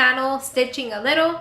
channel, Stitching a Little.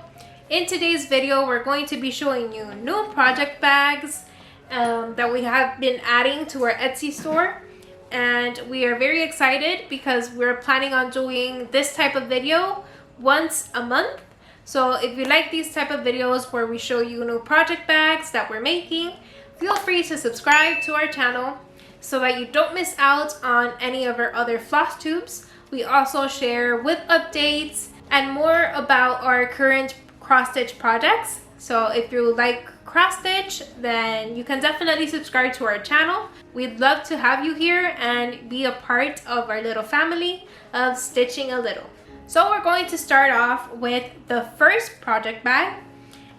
In today's video, we're going to be showing you new project bags that we have been adding to our Etsy store. And we are very excited because we're planning on doing this type of video once a month. So if you like these type of videos where we show you new project bags that we're making, feel free to subscribe to our channel so that you don't miss out on any of our other floss tubes. We also share whip updates and more about our current cross stitch projects. So if you like cross stitch, then you can definitely subscribe to our channel. We'd love to have you here and be a part of our little family of Stitching a Little. So we're going to start off with the first project bag,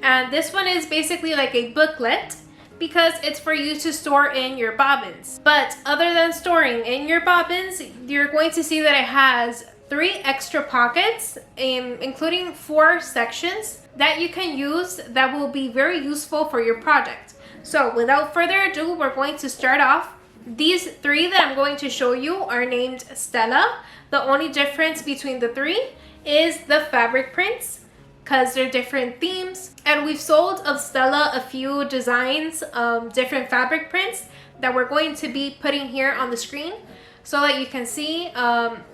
and this one is basically like a booklet because it's for you to store in your bobbins. But other than storing in your bobbins, you're going to see that it has 3 extra pockets, including 4 sections that you can use that will be very useful for your project. So without further ado, we're going to start off. These 3 that I'm going to show you are named Stella. The only difference between the 3 is the fabric prints, because they're different themes. And we've sold of Stella a few designs, different fabric prints that we're going to be putting here on the screen so that you can see,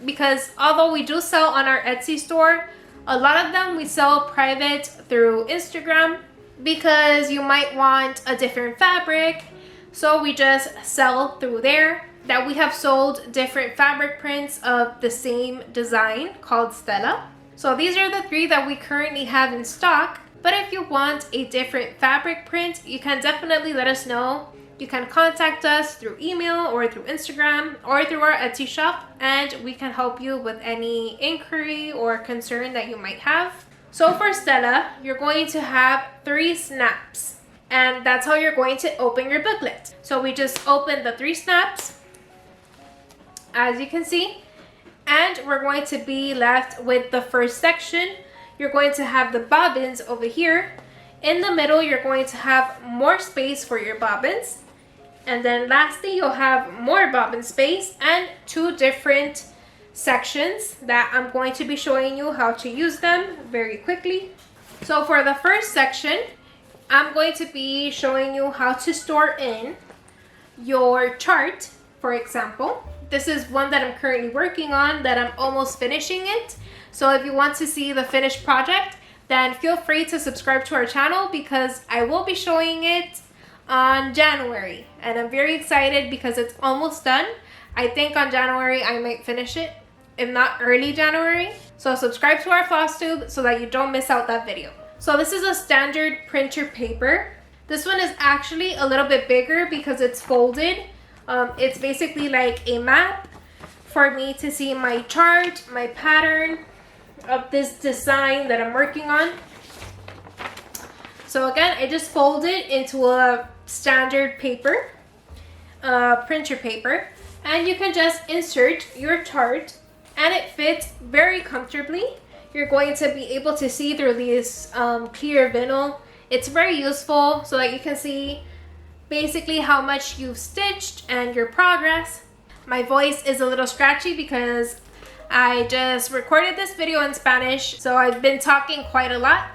because although we do sell on our Etsy store, a lot of them we sell private through Instagram because you might want a different fabric. So we just sell through there. That we have sold different fabric prints of the same design called Stella. So these are the 3 that we currently have in stock. But if you want a different fabric print, you can definitely let us know. You can contact us through email or through Instagram or through our Etsy shop, and we can help you with any inquiry or concern that you might have. So for Stella, you're going to have 3 snaps, and that's how you're going to open your booklet. So we just open the 3 snaps, as you can see, and we're going to be left with the first section. You're going to have the bobbins over here. In the middle, you're going to have more space for your bobbins. And then lastly, you'll have more bobbin space and 2 different sections that I'm going to be showing you how to use them very quickly. So for the first section, I'm going to be showing you how to store in your chart, for example. This is one that I'm currently working on, that I'm almost finishing it. So if you want to see the finished project, then feel free to subscribe to our channel because I will be showing it on January. And I'm very excited because it's almost done. I think on January I might finish it, if not early January. So subscribe to our Flosstube so that you don't miss out that video. So this is a standard printer paper. This one is actually a little bit bigger because it's folded. It's basically like a map for me to see my chart, my pattern of this design that I'm working on. So again, I just fold it into a standard paper, printer paper, and you can just insert your chart and it fits very comfortably. You're going to be able to see through this clear vinyl. It's very useful so that you can see basically how much you've stitched and your progress. My voice is a little scratchy because I just recorded this video in Spanish, so I've been talking quite a lot.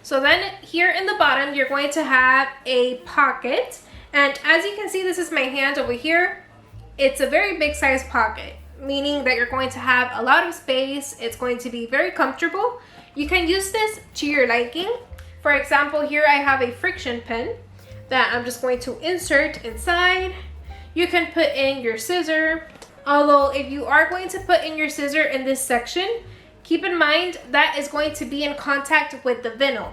So then here in the bottom, you're going to have a pocket. And as you can see, this is my hand over here. It's a very big size pocket, meaning that you're going to have a lot of space. It's going to be very comfortable. You can use this to your liking. For example, here I have a friction pen that I'm just going to insert inside. You can put in your scissor. Although if you are going to put in your scissor in this section, keep in mind that is going to be in contact with the vinyl.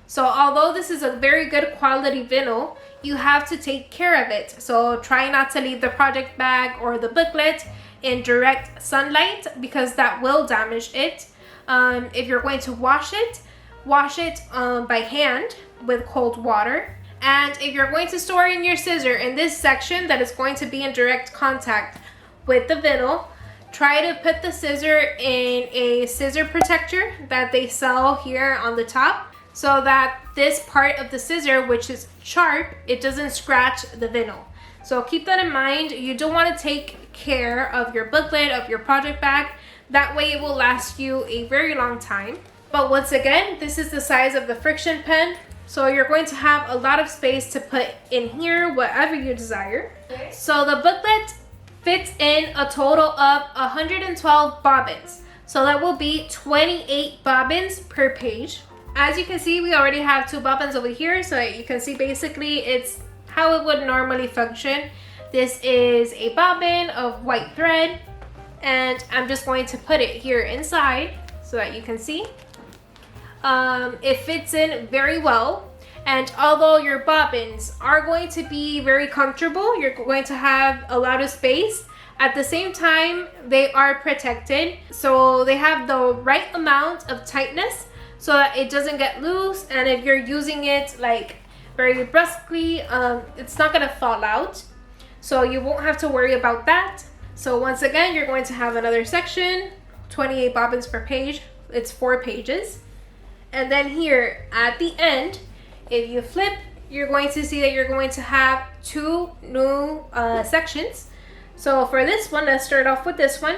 So although this is a very good quality vinyl, you have to take care of it. So try not to leave the project bag or the booklet in direct sunlight because that will damage it. If you're going to wash it by hand with cold water. And if you're going to store in your scissor in this section that is going to be in direct contact with the vinyl, try to put the scissor in a scissor protector that they sell here on the top so that this part of the scissor, which is sharp, it doesn't scratch the vinyl. So keep that in mind. You do want to take care of your booklet, of your project bag, That way it will last you a very long time. But once again, this is the size of the friction pen. So you're going to have a lot of space to put in here whatever you desire. Okay. So the booklet fits in a total of 112 bobbins. So that will be 28 bobbins per page. As you can see, we already have 2 bobbins over here. So you can see basically it's how it would normally function. This is a bobbin of white thread. And I'm just going to put it here inside so that you can see. It fits in very well, and although your bobbins are going to be very comfortable, you're going to have a lot of space. At the same time, they are protected, so they have the right amount of tightness so that it doesn't get loose, and if you're using it like very brusquely, it's not going to fall out, so you won't have to worry about that. So once again, you're going to have another section, 28 bobbins per page. It's 4 pages. And then here at the end, if you flip, you're going to see that you're going to have 2 new sections. So for this one, let's start off with this one.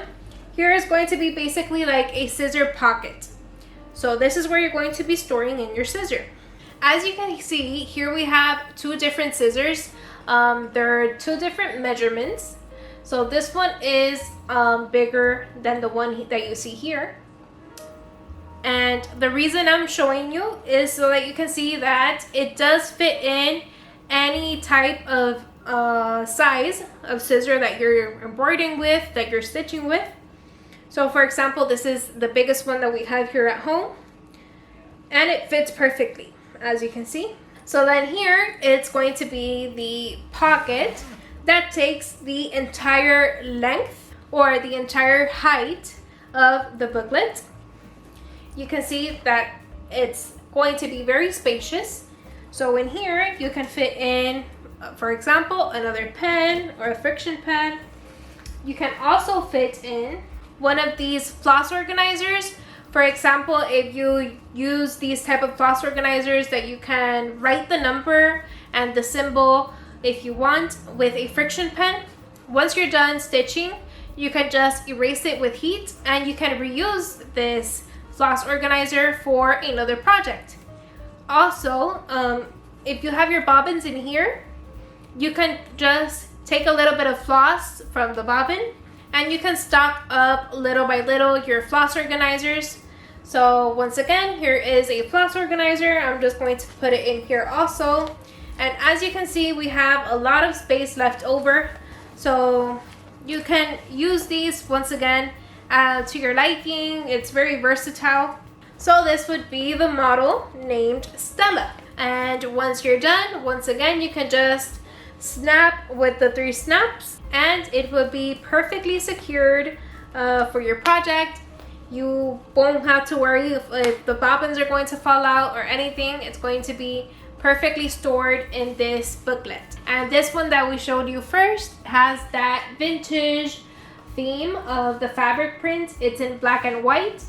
Here is going to be basically like a scissor pocket. So this is where you're going to be storing in your scissor. As you can see, here we have 2 different scissors. There are 2 different measurements. So this one is bigger than the one that you see here. And the reason I'm showing you is so that you can see that it does fit in any type of size of scissor that you're embroidering with, that you're stitching with. So for example, this is the biggest one that we have here at home. And it fits perfectly, as you can see. So then here, it's going to be the pocket that takes the entire length or the entire height of the booklet. You can see that it's going to be very spacious. So in here, you can fit in, for example, another pen or a friction pen. You can also fit in one of these floss organizers. For example, if you use these type of floss organizers that you can write the number and the symbol if you want with a friction pen. Once you're done stitching, you can just erase it with heat and you can reuse this floss organizer for another project. Also, if you have your bobbins in here, you can just take a little bit of floss from the bobbin and you can stock up little by little your floss organizers. So once again, here is a floss organizer. I'm just going to put it in here also. And as you can see, we have a lot of space left over. So you can use these once again to your liking. It's very versatile. So this would be the model named Stella. And once you're done, once again, you can just snap with the 3 snaps and it will be perfectly secured for your project. You won't have to worry if the bobbins are going to fall out or anything. It's going to be perfectly stored in this booklet. And this one that we showed you first has that vintage theme of the fabric print. It's in black and white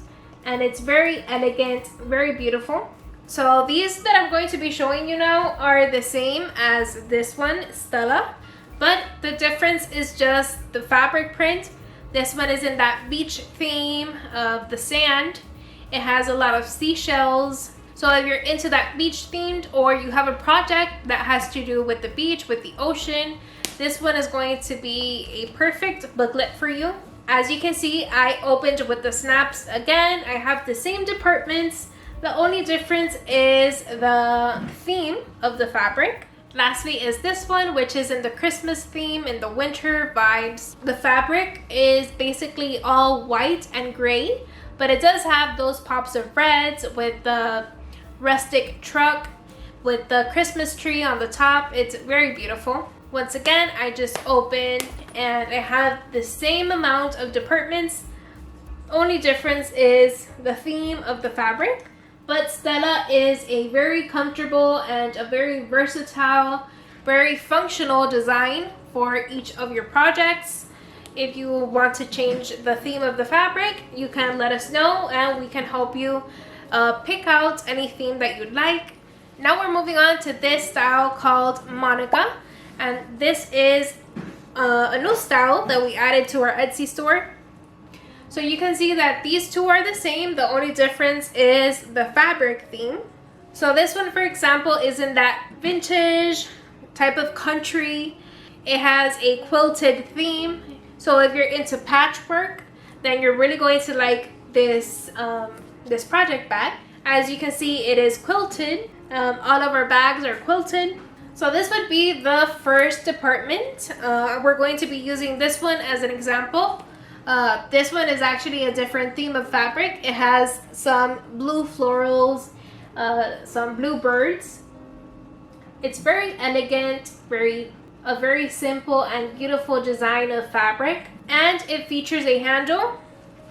and it's very elegant, very beautiful. So these that I'm going to be showing you now are the same as this one, Stella, but the difference is just the fabric print. This one is in that beach theme of the sand. It has a lot of seashells. So if you're into that beach themed or you have a project that has to do with the beach, with the ocean, this one is going to be a perfect booklet for you. As you can see, I opened with the snaps again. I have the same departments. The only difference is the theme of the fabric. Lastly is this one, which is in the Christmas theme, in the winter vibes. The fabric is basically all white and gray, but it does have those pops of reds with the rustic truck with the Christmas tree on the top. It's very beautiful. Once again, I just opened and I have the same amount of departments. Only difference is the theme of the fabric. But Stella is a very comfortable and a very versatile, very functional design for each of your projects. If you want to change the theme of the fabric, you can let us know and we can help you pick out any theme that you'd like. Now we're moving on to this style called Monica. And this is a new style that we added to our Etsy store. So you can see that these two are the same. The only difference is the fabric theme. So this one, for example, is in that vintage type of country. It has a quilted theme. So if you're into patchwork, then you're really going to like this this project bag. As you can see, it is quilted. All of our bags are quilted. So this would be the first department. We're going to be using this one as an example. This one is actually a different theme of fabric. It has some blue florals, some blue birds. It's very elegant, a very simple and beautiful design of fabric, and it features a handle.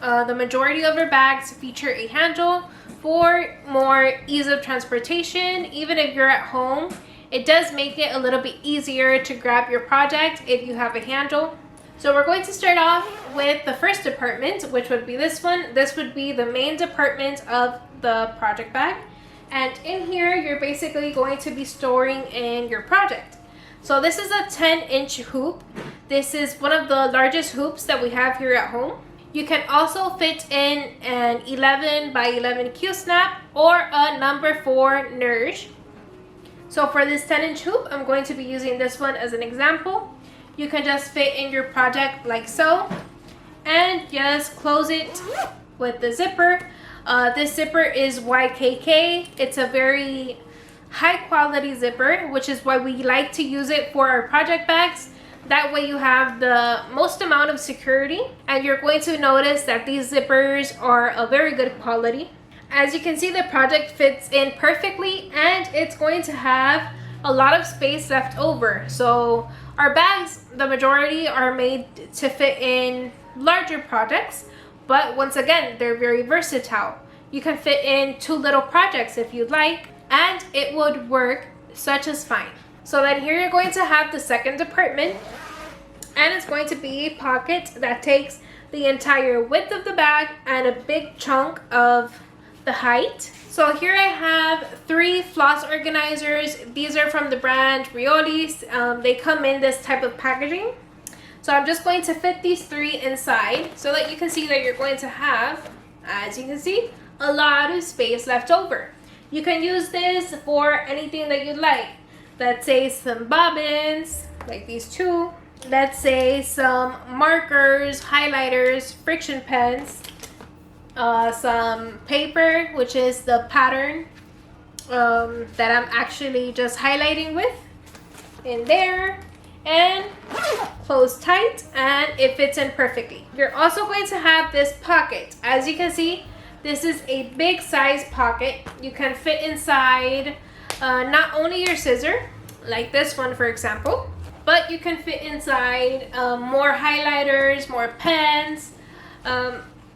The majority of our bags feature a handle for more ease of transportation. Even if you're at home, it does make it a little bit easier to grab your project if you have a handle. So we're going to start off with the first department, which would be this one. This would be the main department of the project bag. And in here, you're basically going to be storing in your project. So this is a 10-inch hoop. This is one of the largest hoops that we have here at home. You can also fit in an 11 by 11 Q-snap or a number 4 Nourish. So for this 10-inch hoop, I'm going to be using this one as an example. You can just fit in your project like so and just close it with the zipper. This zipper is YKK. It's a very high quality zipper, which is why we like to use it for our project bags. That way you have the most amount of security, and you're going to notice that these zippers are a very good quality. As you can see, the project fits in perfectly, and it's going to have a lot of space left over. So our bags, the majority are made to fit in larger projects, but once again, they're very versatile. You can fit in 2 little projects if you'd like, and it would work such as fine. So then here you're going to have the second department, and it's going to be a pocket that takes the entire width of the bag and a big chunk of the height. So here I have 3 floss organizers. These are from the brand Riolis. They come in this type of packaging. So I'm just going to fit these 3 inside so that you can see that you're going to have, as you can see, a lot of space left over. You can use this for anything that you'd like. Let's say some bobbins, like these 2. Let's say some markers, highlighters, friction pens, some paper, which is the pattern that I'm actually just highlighting with, in there, and close tight, and it fits in perfectly. You're also going to have this pocket. As you can see, this is a big size pocket. You can fit inside not only your scissor, like this one for example, but you can fit inside more highlighters, more pens.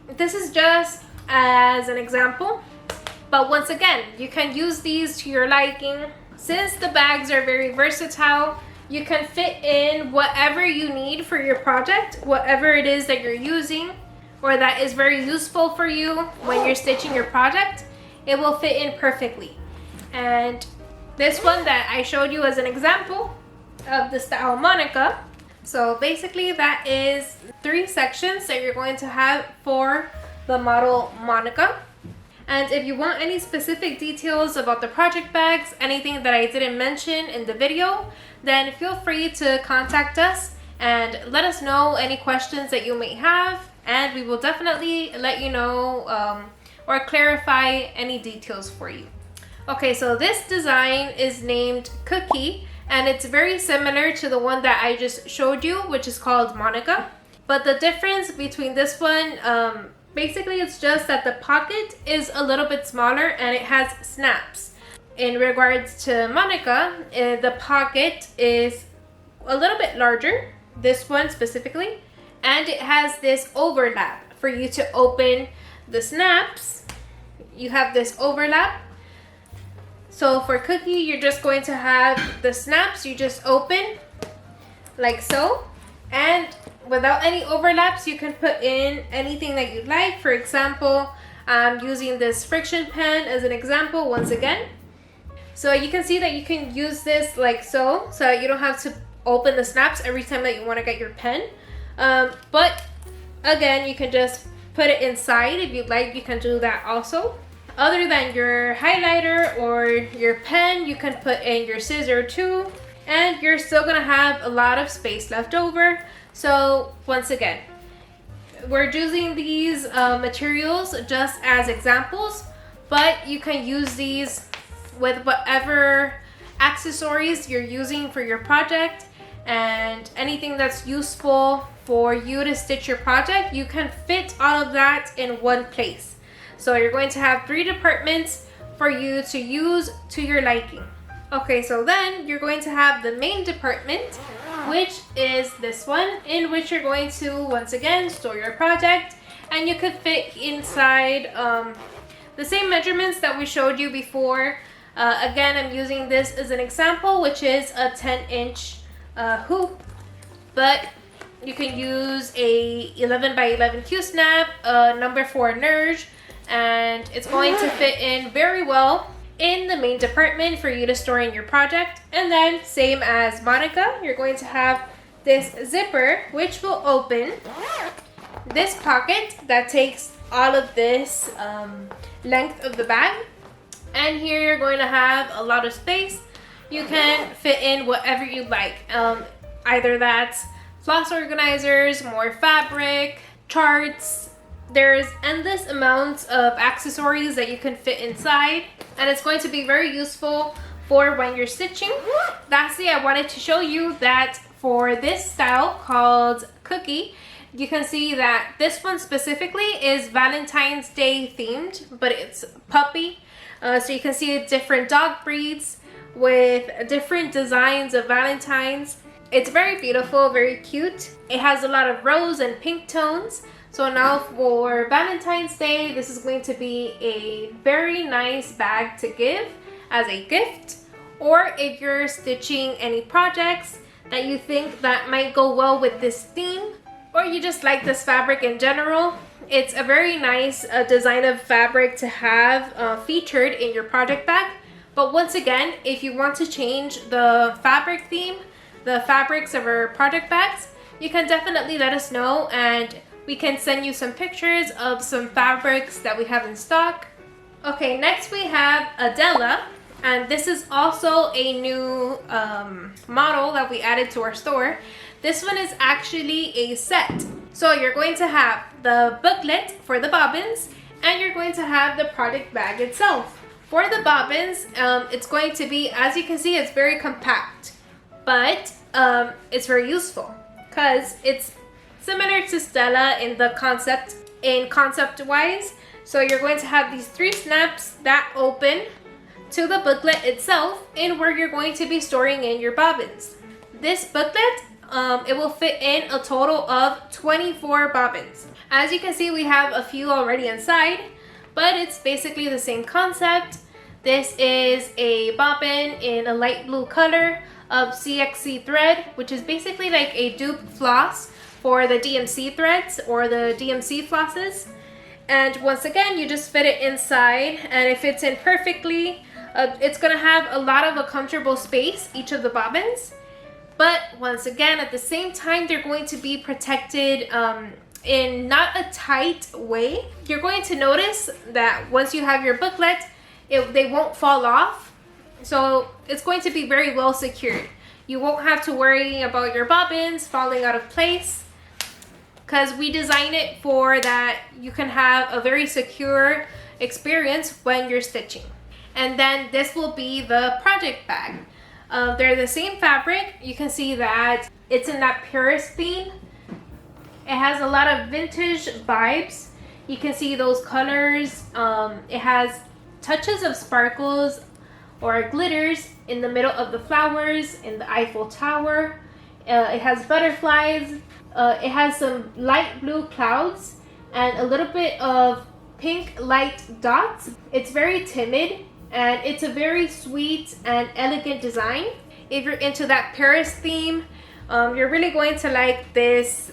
This is just as an example, but once again, you can use these to your liking. Since the bags are very versatile, you can fit in whatever you need for your project, whatever it is that you're using or that is very useful for you when you're stitching your project. It will fit in perfectly. And this one that I showed you as an example of the style Monica. So basically that is 3 sections that you're going to have for the model Monica. And if you want any specific details about the project bags, anything that I didn't mention in the video, then feel free to contact us and let us know any questions that you may have, and we will definitely let you know or clarify any details for you. Okay, so this design is named Cookie, and it's very similar to the one that I just showed you, which is called Monica. But the difference between this one, basically it's just that the pocket is a little bit smaller and it has snaps. In regards to Monica, the pocket is a little bit larger, this one specifically, and it has this overlap for you to open the snaps. You have this overlap. So for Cookie, you're just going to have the snaps, you just open like so, and without any overlaps, you can put in anything that you'd like. For example, I'm using this friction pen as an example once again. So you can see that you can use this like so that you don't have to open the snaps every time that you want to get your pen. But again, you can just put it inside. If you'd like, you can do that also. Other than your highlighter or your pen, you can put in your scissor too, and you're still gonna have a lot of space left over. So once again, we're using these materials just as examples, but you can use these with whatever accessories you're using for your project, and anything that's useful for you to stitch your project, you can fit all of that in one place. So you're going to have 3 departments for you to use to your liking. Okay, so then you're going to have the main department, which is this one, in which you're going to once again store your project, and you could fit inside the same measurements that we showed you before. Again, I'm using this as an example, which is a 10-inch hoop, but you can use a 11 by 11 Q-snap, number 4 nerge, and it's going to fit in very well in the main department for you to store in your project. And then same as Monica, you're going to have this zipper, which will open this pocket that takes all of this length of the bag. And here you're going to have a lot of space. You can fit in whatever you like. Either that's floss organizers, more fabric, charts. There's endless amounts of accessories that you can fit inside, and it's going to be very useful for when you're stitching. Lastly, I wanted to show you that for this style called Cookie, you can see that this one specifically is Valentine's Day themed, but it's puppy. So you can see different dog breeds with different designs of Valentines. It's very beautiful, very cute. It has a lot of rose and pink tones. So now for Valentine's Day, this is going to be a very nice bag to give as a gift. Or if you're stitching any projects that you think that might go well with this theme, or you just like this fabric in general, it's a very nice design of fabric to have featured in your project bag. But once again, if you want to change the fabric theme, the fabrics of our project bags, you can definitely let us know, and we can send you some pictures of some fabrics that we have in stock. Okay, next we have Adela, and this is also a new model that we added to our store. This one is actually a set. So you're going to have the booklet for the bobbins, and you're going to have the project bag itself. For the bobbins, it's going to be, as you can see, it's very compact, but it's very useful because it's similar to Stella in the concept wise. So you're going to have these 3 snaps that open to the booklet itself, and where you're going to be storing in your bobbins. This booklet, it will fit in a total of 24 bobbins. As you can see, we have a few already inside, but it's basically the same concept. This is a bobbin in a light blue color of CXC thread, which is basically like a dupe floss for the DMC threads or the DMC flosses. And once again, you just fit it inside, and it fits in perfectly. It's gonna have a lot of a comfortable space, each of the bobbins. But once again, at the same time, they're going to be protected in not a tight way. You're going to notice that once you have your booklet, they won't fall off. So it's going to be very well secured. You won't have to worry about your bobbins falling out of place, because we design it for that you can have a very secure experience when you're stitching. And then this will be the project bag. They're the same fabric. You can see that it's in that Paris theme. It has a lot of vintage vibes. You can see those colors. It has touches of sparkles or glitters in the middle of the flowers in the Eiffel Tower. It has butterflies. It has some light blue clouds and a little bit of pink light dots. It's very timid, and it's a very sweet and elegant design. If you're into that Paris theme, you're really going to like this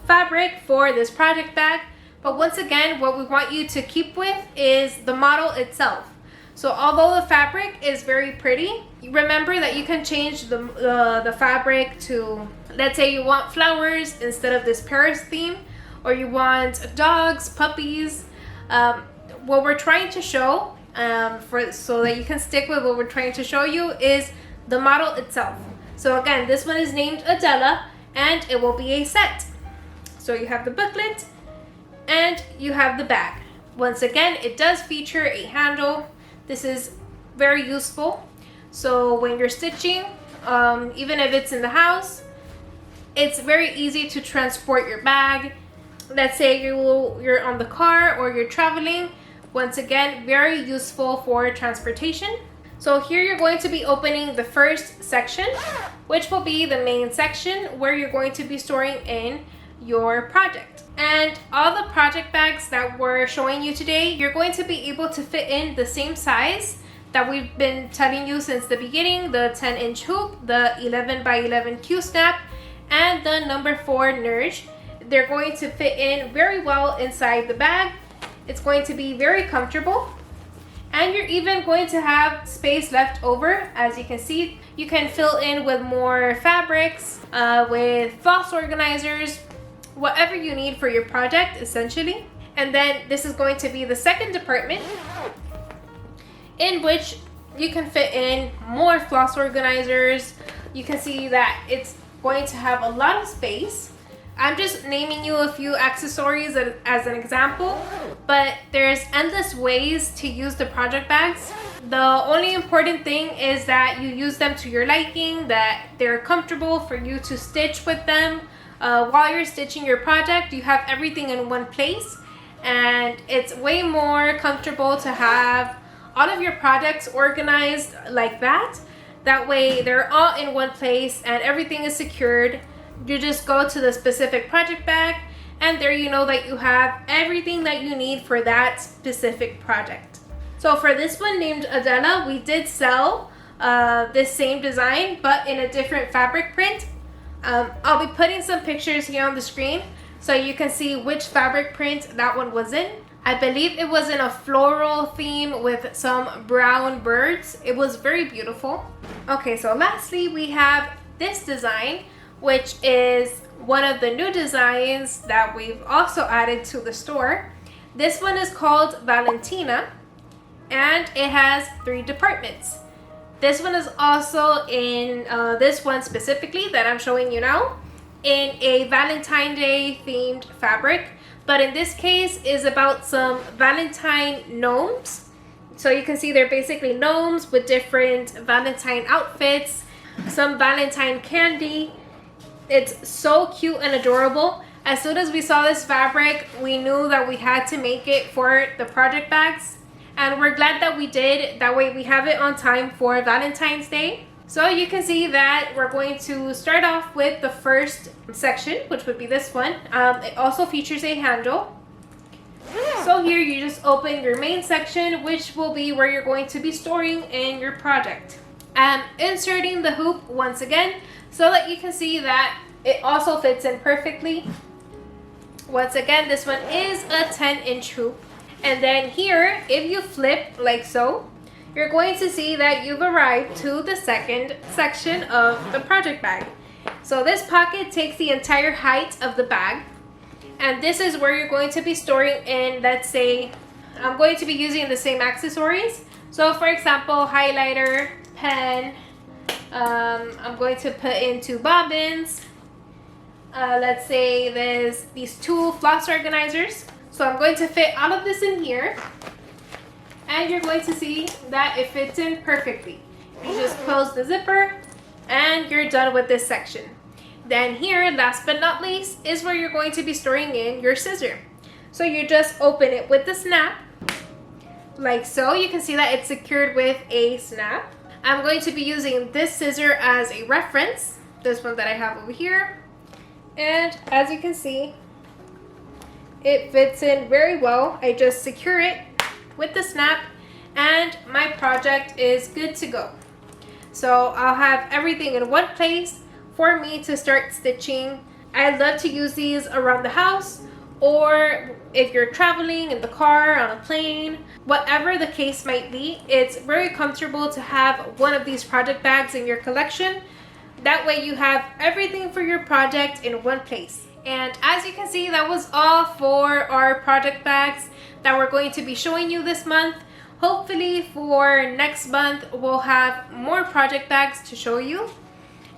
fabric for this project bag. But once again, what we want you to keep with is the model itself. So although the fabric is very pretty, remember that you can change the fabric to, let's say you want flowers instead of this Paris theme, or you want dogs, puppies. What we're trying to show, so that you can stick with what we're trying to show you, is the model itself. So again, this one is named Adela, and it will be a set. So you have the booklet and you have the bag. Once again, it does feature a handle. This is very useful. So when you're stitching, even if it's in the house, it's very easy to transport your bag. Let's say you're on the car or you're traveling. Once again, very useful for transportation. So here you're going to be opening the first section, which will be the main section where you're going to be storing in your project. And all the project bags that we're showing you today, you're going to be able to fit in the same size that we've been telling you since the beginning: the 10-inch hoop, the 11 by 11 Q-snap, and the number 4 nurse. They're going to fit in very well inside the bag. It's going to be very comfortable, and you're even going to have space left over. As you can see, you can fill in with more fabrics, with floss organizers, whatever you need for your project essentially. And then this is going to be the second department, in which you can fit in more floss organizers. You can see that it's going to have a lot of space. I'm just naming you a few accessories as an example, but there's endless ways to use the project bags. The only important thing is that you use them to your liking, that they're comfortable for you to stitch with them. While you're stitching your project, you have everything in one place, and it's way more comfortable to have all of your projects organized like that. That way they're all in one place and everything is secured. You just go to the specific project bag, and there you know that you have everything that you need for that specific project. So for this one named Adela, we did sell this same design but in a different fabric print. I'll be putting some pictures here on the screen so you can see which fabric print that one was in. I believe it was in a floral theme with some brown birds. It was very beautiful. Okay, so lastly we have this design, which is one of the new designs that we've also added to the store. This one is called Valentina, and it has 3 departments. This one is also in, this one specifically that I'm showing you now, in a Valentine Day themed fabric. But in this case is about some Valentine gnomes. So you can see they're basically gnomes with different Valentine outfits, some Valentine candy. It's so cute and adorable. As soon as we saw this fabric, we knew that we had to make it for the project bags. And we're glad that we did. That way we have it on time for Valentine's Day. So you can see that we're going to start off with the first section, which would be this one. It also features a handle. So here you just open your main section, which will be where you're going to be storing in your project. And inserting the hoop once again, so that you can see that it also fits in perfectly. Once again, this one is a 10-inch hoop. And then here, if you flip like so, you're going to see that you've arrived to the second section of the project bag. So this pocket takes the entire height of the bag, and this is where you're going to be storing in, let's say, I'm going to be using the same accessories. So for example, highlighter, pen, I'm going to put in 2 bobbins. Let's say there's these 2 floss organizers. So I'm going to fit all of this in here. And you're going to see that it fits in perfectly. You just close the zipper and you're done with this section. Then here, last but not least, is where you're going to be storing in your scissor. So you just open it with the snap, like so. You can see that it's secured with a snap. I'm going to be using this scissor as a reference, this one that I have over here. And as you can see, it fits in very well. I just secure it with the snap and my project is good to go. So I'll have everything in one place for me to start stitching. I love to use these around the house, or if you're traveling in the car, on a plane, whatever the case might be. It's very comfortable to have one of these project bags in your collection. That way you have everything for your project in one place. And as you can see, that was all for our project bags that we're going to be showing you this month. Hopefully for next month, we'll have more project bags to show you.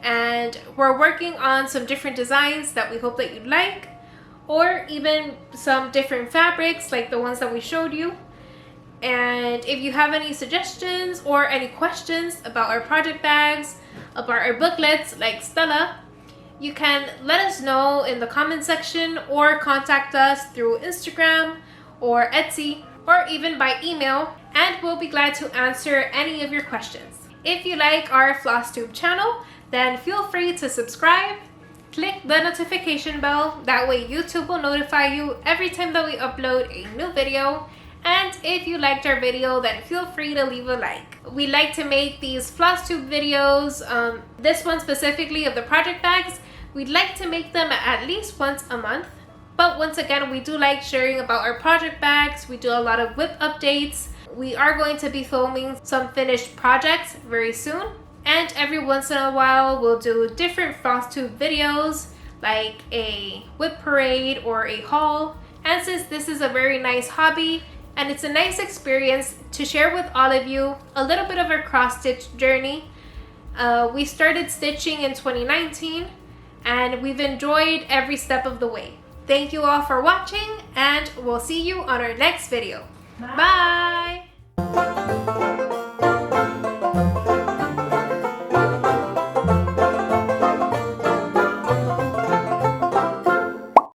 And we're working on some different designs that we hope that you like, or even some different fabrics like the ones that we showed you. And if you have any suggestions or any questions about our project bags, about our booklets like Stella, you can let us know in the comment section or contact us through Instagram or Etsy or even by email, and we'll be glad to answer any of your questions. If you like our Flosstube channel, then feel free to subscribe, click the notification bell, that way YouTube will notify you every time that we upload a new video. And if you liked our video, then feel free to leave a like. We like to make these Flosstube videos, this one specifically of the project bags, we'd like to make them at least once a month. But once again, we do like sharing about our project bags. We do a lot of whip updates. We are going to be filming some finished projects very soon. And every once in a while, we'll do different Flosstube videos, like a whip parade or a haul. And since this is a very nice hobby, and it's a nice experience to share with all of you a little bit of our cross-stitch journey. We started stitching in 2019, and we've enjoyed every step of the way. Thank you all for watching, and we'll see you on our next video. Bye!